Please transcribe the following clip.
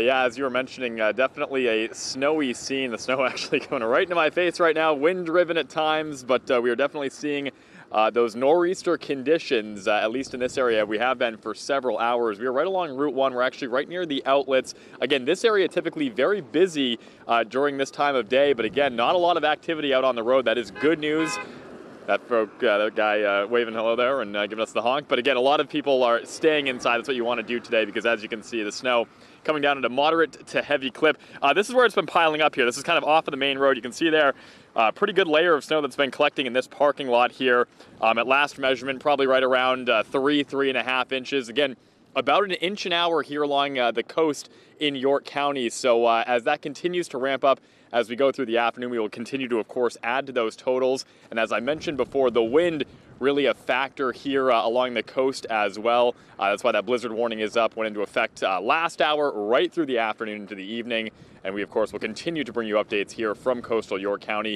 Yeah, as you were mentioning, definitely a snowy scene. The snow actually going right into my face right now, wind-driven at times, but we are definitely seeing those nor'easter conditions, at least in this area. We have been for several hours. We are right along Route 1. We're actually right near the outlets. Again, this area typically very busy during this time of day, but again, not a lot of activity out on the road. That is good news. That guy waving hello there and giving us the honk. But again, a lot of people are staying inside. That's what you want to do today because, as you can see, the snow coming down at a moderate to heavy clip. This is where it's been piling up here. This is kind of off of the main road. You can see there pretty good layer of snow that's been collecting in this parking lot here. At last measurement, probably right around 3.5 inches. Again, about an inch an hour here along the coast in York County. So as that continues to ramp up as we go through the afternoon, we will continue to, of course, add to those totals. And as I mentioned before, the wind really a factor here along the coast as well. That's why that blizzard warning is up, went into effect last hour, right through the afternoon into the evening. And we, of course, will continue to bring you updates here from coastal York County